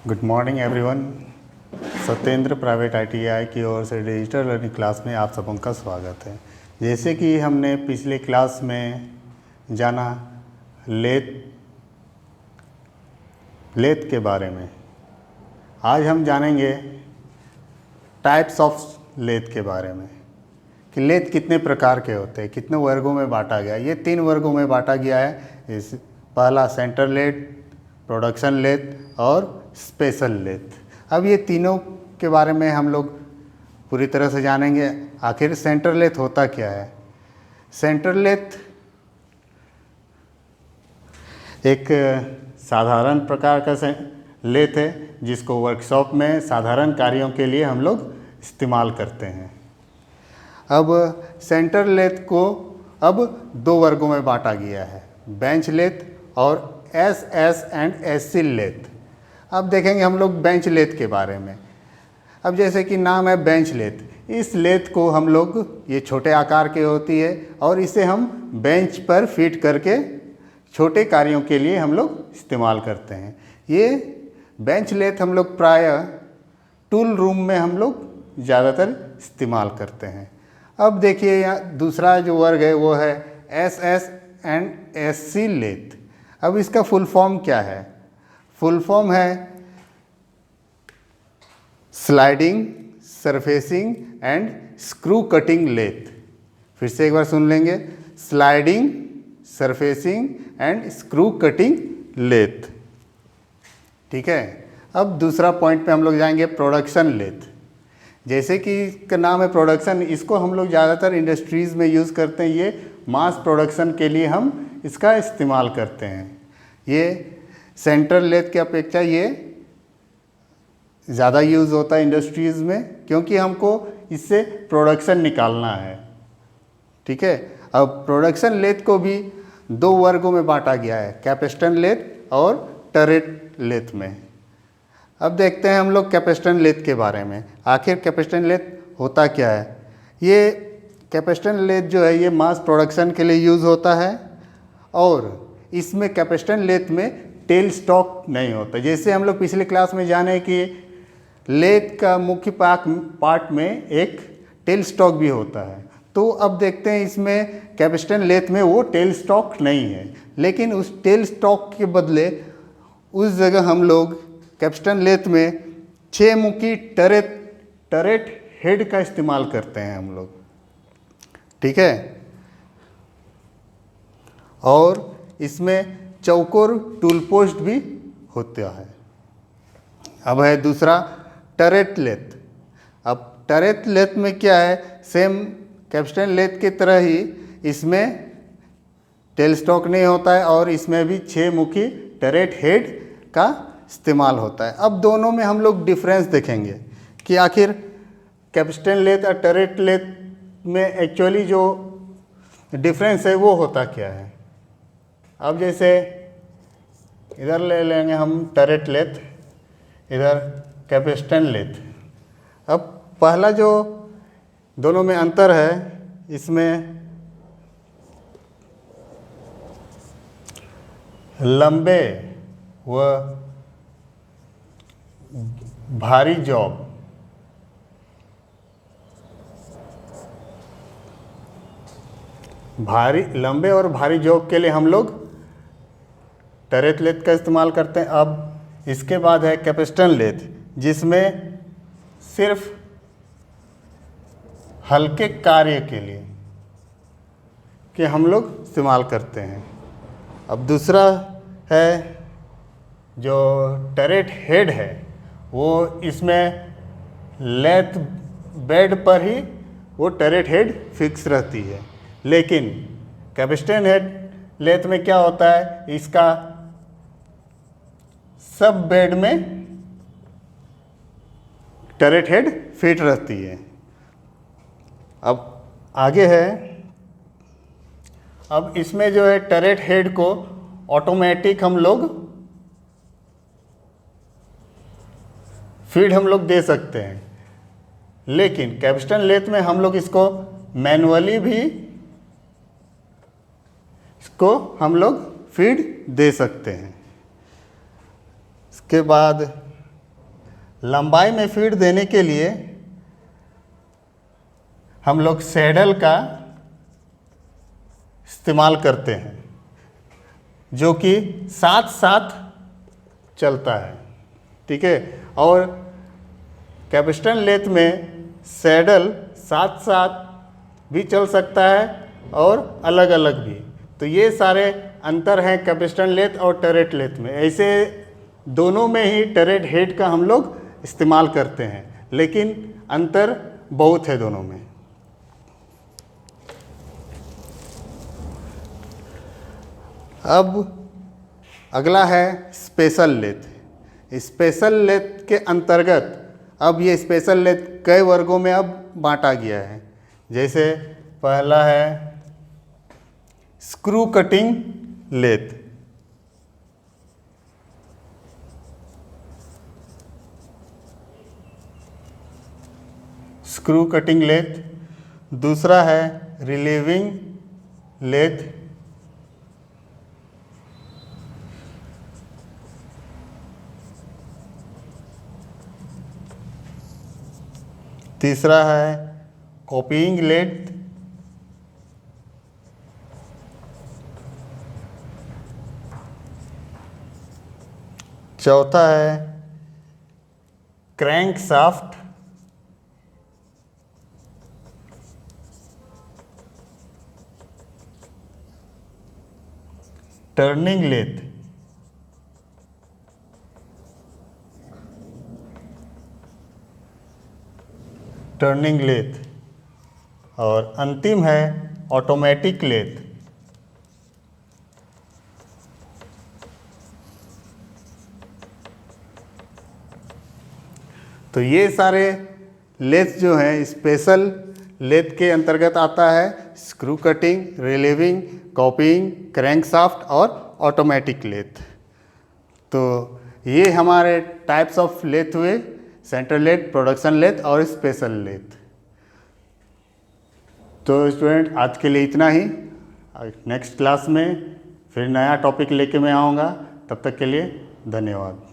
Good morning everyone. Satyendra private ITI की ओर से digital learning class में आप सबों का स्वागत है। जैसे कि हमने पिछले क्लास में जाना लेथ के बारे में, आज हम जानेंगे टाइप्स ऑफ लेथ के बारे में कि लेथ कितने प्रकार के होते हैं, कितने वर्गों में बांटा गया। ये 3 वर्गों में बांटा गया है। इस पहला सेंटर लेथ, प्रोडक्शन लेथ और स्पेशल लेथ। अब ये तीनों के बारे में हम लोग पूरी तरह से जानेंगे। आखिर सेंटर लेथ होता क्या है। सेंटर लेथ एक साधारण प्रकार का लेथ है जिसको वर्कशॉप में साधारण कार्यों के लिए हम लोग इस्तेमाल करते हैं। अब सेंटर लेथ को अब 2 वर्गों में बांटा गया है, बेंच लेथ और एस एंड एससी लेथ। अब देखेंगे हम लोग बेंच लेथ के बारे में। अब जैसे कि नाम है बेंच लेथ, इस लेथ को हम लोग, ये छोटे आकार की होती है और इसे हम बेंच पर फिट करके छोटे कार्यों के लिए हम लोग इस्तेमाल करते हैं। ये बेंच लेथ हम लोग प्रायः टूल रूम में हम लोग ज़्यादातर इस्तेमाल करते हैं। अब देखिए यहाँ दूसरा जो वर्ग है वो है एस एंड एससी लेथ। अब इसका फुल फॉर्म क्या है? फुल फॉर्म है sliding, surfacing and screw cutting lathe. फिर से एक बार सुन लेंगे, sliding, surfacing and screw cutting lathe. ठीक है। अब दूसरा पॉइंट पे हम लोग जाएंगे, प्रोडक्शन लेथ। जैसे कि इसका नाम है प्रोडक्शन, इसको हम लोग ज़्यादातर इंडस्ट्रीज़ में यूज़ करते हैं। ये मास प्रोडक्शन के लिए हम इसका इस्तेमाल करते हैं। ये सेंटर लेथ की अपेक्षा ये ज़्यादा यूज़ होता है इंडस्ट्रीज़ में, क्योंकि हमको इससे प्रोडक्शन निकालना है। ठीक है। अब प्रोडक्शन लेथ को भी 2 वर्गों में बांटा गया है, कैपेस्टन लेथ और टरेट लेथ में। अब देखते हैं हम लोग कैपेस्टन लेथ के बारे में। आखिर कैपेस्टन लेथ होता क्या है? ये कैपेस्टन लेथ जो है ये मास प्रोडक्शन के लिए यूज़ होता है और इसमें कैपेस्टन लेथ में टेल स्टॉक नहीं होता। जैसे हम लोग पिछले क्लास में जाने कि लेथ का मुख्य पार्ट में एक टेल स्टॉक भी होता है, तो अब देखते हैं इसमें कैपेस्टन लेथ में वो टेल स्टॉक नहीं है, लेकिन उस टेल स्टॉक के बदले उस जगह हम लोग कैपेस्टन लेथ में 6 मुखी टरेट हेड का इस्तेमाल करते हैं हम लोग। ठीक है। और इसमें चौकोर टूल पोस्ट भी होता है। अब है दूसरा टरेट लेथ। अब टरेट लेथ में क्या है, सेम कैपेस्टन लेथ की तरह ही इसमें टेल स्टॉक नहीं होता है और इसमें भी 6 मुखी टरेट हेड का इस्तेमाल होता है। अब दोनों में हम लोग डिफरेंस देखेंगे कि आखिर कैपेस्टन लेथ और टरेट लेथ में एक्चुअली जो डिफरेंस है वो होता क्या है। अब जैसे इधर ले लेंगे हम टरेट लेथ, इधर कैपेस्टन लेथ। अब पहला जो दोनों में अंतर है, इसमें लंबे व भारी जॉब, लंबे और भारी जॉब के लिए हम लोग टरेट लेथ का इस्तेमाल करते हैं। अब इसके बाद है कैपेस्टन लेथ, जिसमें सिर्फ हल्के कार्य के लिए कि हम लोग इस्तेमाल करते हैं। अब दूसरा है जो टरेट हेड है, वो इसमें लेथ बेड पर ही वो टरेट हेड फिक्स रहती है, लेकिन कैपेस्टन हेड लेथ में क्या होता है, इसका सब बेड में टरेट हेड फिट रहती है। अब आगे है, अब इसमें जो है टरेट हेड को ऑटोमेटिक हम लोग फीड हम लोग दे सकते हैं, लेकिन कैपेस्टन लेथ में हम लोग इसको मैनुअली भी इसको हम लोग फीड दे सकते हैं। इसके बाद लंबाई में फीड देने के लिए हम लोग सैडल का इस्तेमाल करते हैं, जो कि साथ साथ चलता है। ठीक है, और कैपेसिटर लेथ में सैडल साथ साथ भी चल सकता है और अलग अलग भी। तो ये सारे अंतर हैं कैपेसिटर लेथ और टरेट लेथ में। ऐसे दोनों में ही टरेट हेड का हम लोग इस्तेमाल करते हैं, लेकिन अंतर बहुत है दोनों में। अब अगला है स्पेशल लेथ। स्पेशल लेथ के अंतर्गत अब ये स्पेशल लेथ कई वर्गों में अब बांटा गया है। जैसे पहला है screw cutting lathe. Screw cutting lathe. दूसरा है रिलीविंग लेथ। तीसरा है कॉपीइंग लेथ। चौथा है crankshaft. Turning lathe. Turning lathe. और अंतिम है ऑटोमेटिक लेथ। तो ये सारे लेथ जो हैं स्पेशल लेथ के अंतर्गत आता है। Screw cutting, relieving, copying, crankshaft और ऑटोमेटिक लेथ। तो ये हमारे टाइप्स ऑफ लेथ हुए, सेंट्रल लेथ, प्रोडक्शन लेथ और स्पेशल लेथ। तो स्टूडेंट आज के लिए इतना ही। नेक्स्ट क्लास में फिर नया टॉपिक लेके मैं आऊँगा। तब तक के लिए धन्यवाद।